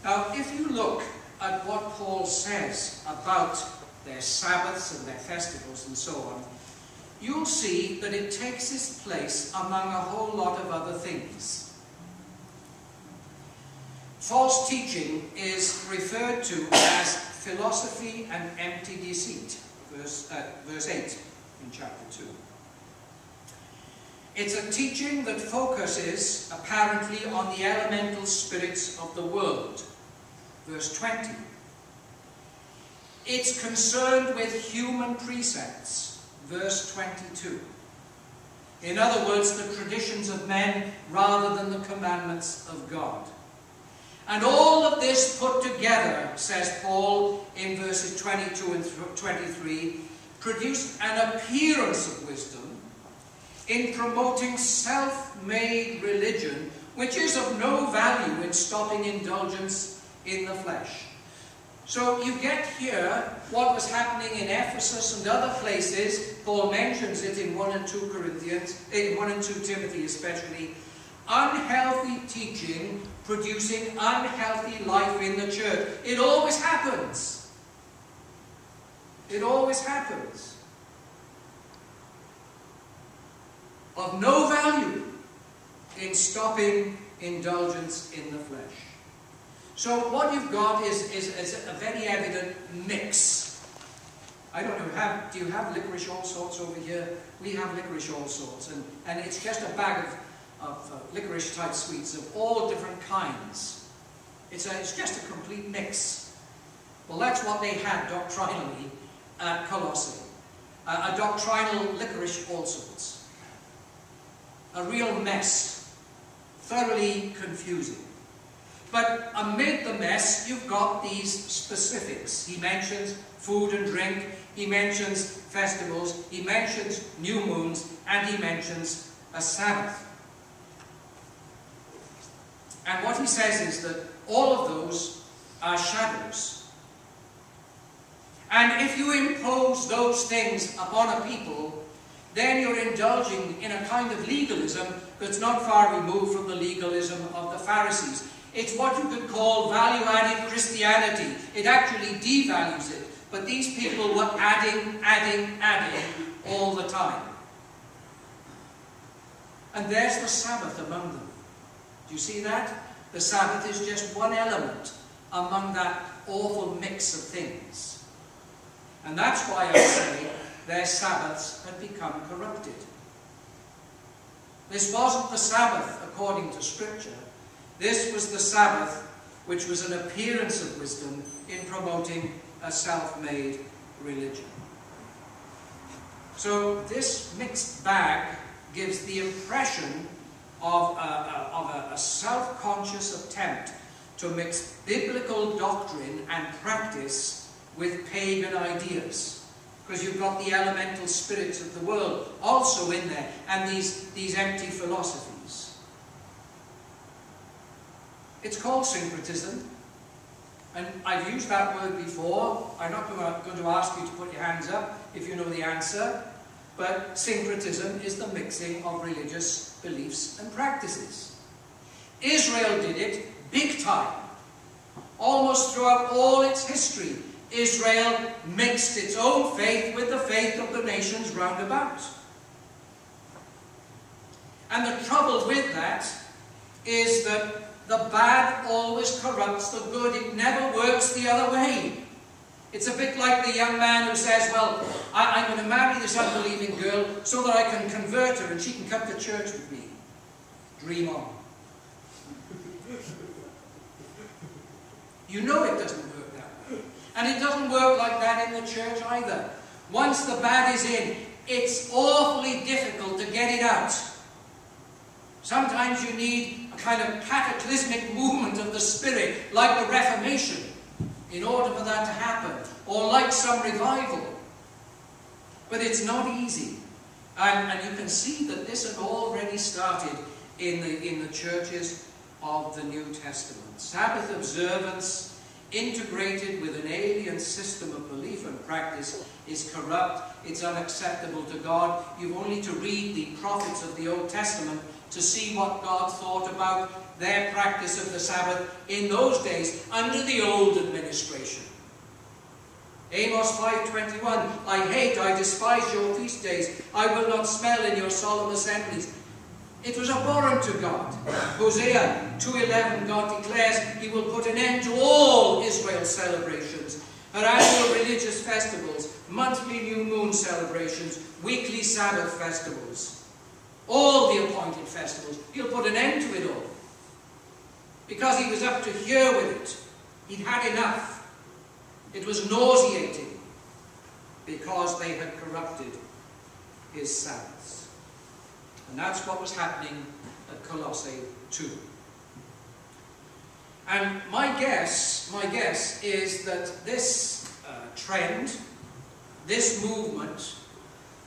Now, if you look at what Paul says about their Sabbaths and their festivals and so on, you'll see that it takes its place among a whole lot of other things. False teaching is referred to as philosophy and empty deceit, verse 8 in chapter 2. It's a teaching that focuses apparently on the elemental spirits of the world, verse 20. It's concerned with human precepts, verse 22. In other words, the traditions of men rather than the commandments of God. And all of this put together, says Paul in verses 22 and 23, produced an appearance of wisdom in promoting self-made religion, which is of no value in stopping indulgence in the flesh. So you get here what was happening in Ephesus and other places. Paul mentions it in 1 and 2 Corinthians, in 1 and 2 Timothy especially. Unhealthy teaching producing unhealthy life in the church. It always happens. It always happens. Of no value in stopping indulgence in the flesh. So what you've got is a very evident mix. I don't know, do you have licorice all sorts over here? We have licorice all sorts, and it's just a bag of licorice type sweets of all different kinds. It's just a complete mix. Well, that's what they had doctrinally at Colossae. A doctrinal licorice all sorts. A real mess. Thoroughly confusing. But amid the mess, you've got these specifics. He mentions food and drink, he mentions festivals, he mentions new moons, and he mentions a Sabbath. And what he says is that all of those are shadows. And if you impose those things upon a people, then you're indulging in a kind of legalism that's not far removed from the legalism of the Pharisees. It's what you could call value-added Christianity. It actually devalues it. But these people were adding all the time. And there's the Sabbath among them. Do you see that? The Sabbath is just one element among that awful mix of things. And that's why I say their Sabbaths had become corrupted. This wasn't the Sabbath according to Scripture. This was the Sabbath, which was an appearance of wisdom in promoting a self-made religion. So this mixed bag gives the impression of a self-conscious attempt to mix biblical doctrine and practice with pagan ideas. Because you've got the elemental spirits of the world also in there, and these empty philosophies. It's called syncretism, and I've used that word before. I'm not going to ask you to put your hands up if you know the answer, but syncretism is the mixing of religious beliefs and practices. Israel did it big time. Almost throughout all its history, Israel mixed its own faith with the faith of the nations round about. And the trouble with that is that the bad always corrupts the good. It never works the other way. It's a bit like the young man who says, well, I'm going to marry this unbelieving girl so that I can convert her and she can come to church with me. Dream on. You know it doesn't work that way. And it doesn't work like that in the church either. Once the bad is in, it's awfully difficult to get it out. Sometimes you need a kind of cataclysmic movement of the Spirit, like the Reformation, in order for that to happen, or like some revival. But it's not easy. And you can see that this had already started in the churches of the New Testament. Sabbath observance, integrated with an alien system of belief and practice, is corrupt. It's unacceptable to God. You've only to read the prophets of the Old Testament to see what God thought about their practice of the Sabbath in those days under the old administration. Amos 5:21, I despise your feast days. I will not smell in your solemn assemblies. It was abhorrent to God. Hosea 2:11, God declares he will put an end to all Israel's celebrations, her annual religious festivals, monthly new moon celebrations, weekly Sabbath festivals, all the appointed festivals. He'll put an end to it all. Because he was up to here with it. He'd had enough. It was nauseating because they had corrupted his Sabbaths. And that's what was happening at Colossae 2. And my guess is that this trend, this movement,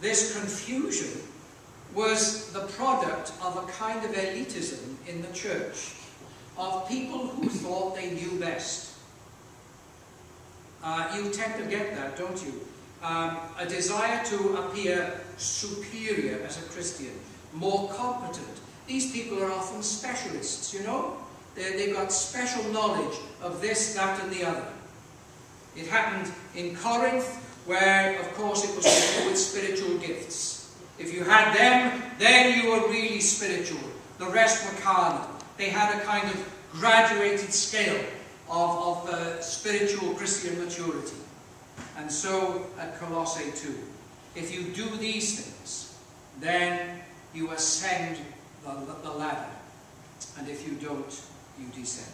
this confusion was the product of a kind of elitism in the church, of people who thought they knew best. You tend to get that, don't you? A desire to appear superior as a Christian, more competent. These people are often specialists, you know? They've got special knowledge of this, that, and the other. It happened in Corinth, where, of course, it was to do with spiritual gifts. If you had them, then you were really spiritual. The rest were carnal. They had a kind of graduated scale of spiritual Christian maturity. And so at Colossae 2, if you do these things, then you ascend the ladder. And if you don't, you descend.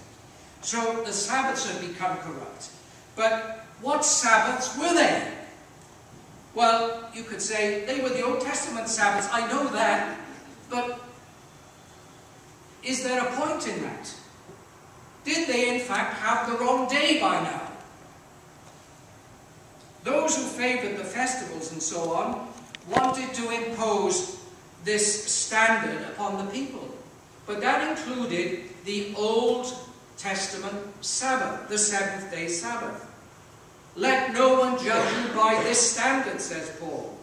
So the Sabbaths have become corrupt. But what Sabbaths were they? Well, you could say they were the Old Testament Sabbaths. I know that. But is there a point in that? Did they in fact have the wrong day by now? Those who favoured the festivals and so on wanted to impose this standard upon the people. But that included the Old Testament Sabbath, the seventh-day Sabbath. Let no one judge you by this standard, says Paul.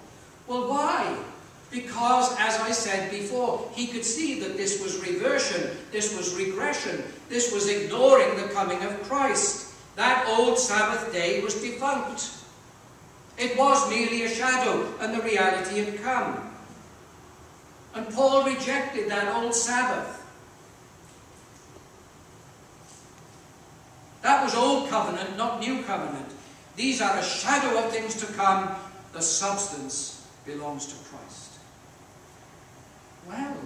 Well, why? Because, as I said before, he could see that this was reversion, this was regression, this was ignoring the coming of Christ. That old Sabbath day was defunct. It was merely a shadow, and the reality had come. And Paul rejected that old Sabbath. That was old covenant, not new covenant. These are a shadow of things to come. The substance belongs to Christ. Well,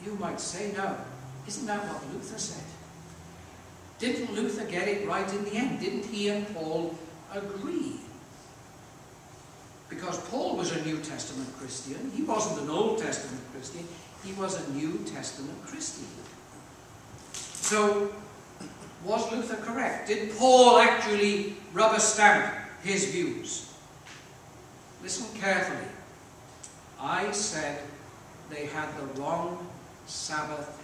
you might say, no, isn't that what Luther said? Didn't Luther get it right in the end? Didn't he and Paul agree? Because Paul was a New Testament Christian. He wasn't an Old Testament Christian. He was a New Testament Christian. So, was Luther correct? Did Paul actually rubber stamp his views? Listen carefully. I said they had the wrong Sabbath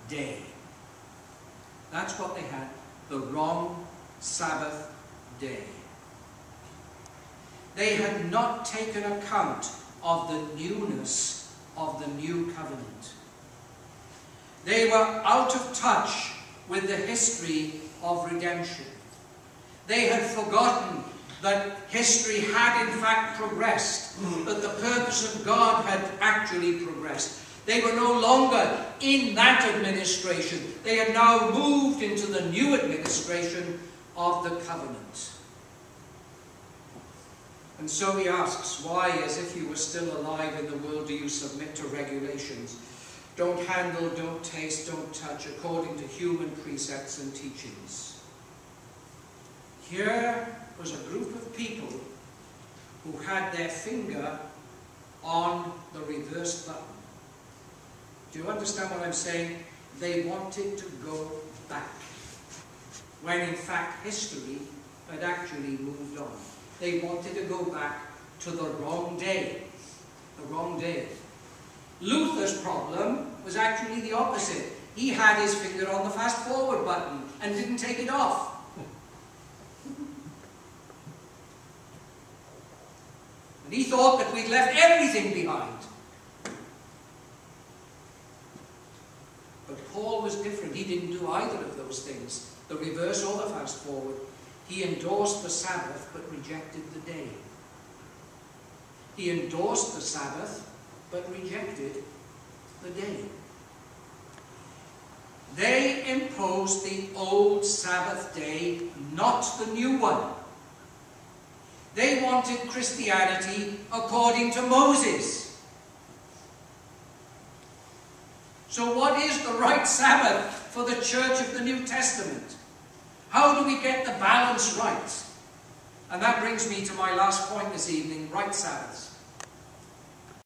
day. That's what they had, the wrong Sabbath day. They had not taken account of the newness of the new covenant. They were out of touch with the history of redemption. They had forgotten that history had in fact progressed, that the purpose of God had actually progressed. They were no longer in that administration. They had now moved into the new administration of the covenant. And so he asks, why, as if you were still alive in the world, do you submit to regulations? Don't handle, don't taste, don't touch, according to human precepts and teachings. Here was a group of people who had their finger on the reverse button. Do you understand what I'm saying? They wanted to go back, when in fact history had actually moved on. They wanted to go back to the wrong day. The wrong day. Luther's problem was actually the opposite. He had his finger on the fast forward button and didn't take it off. And he thought that we'd left everything behind. But Paul was different. He didn't do either of those things, the reverse or the fast forward. He endorsed the Sabbath but rejected the day. He endorsed the Sabbath but rejected the day. They imposed the old Sabbath day, not the new one. They wanted Christianity according to Moses. So what is the right Sabbath for the church of the New Testament? How do we get the balance right? And that brings me to my last point this evening, right Sabbaths.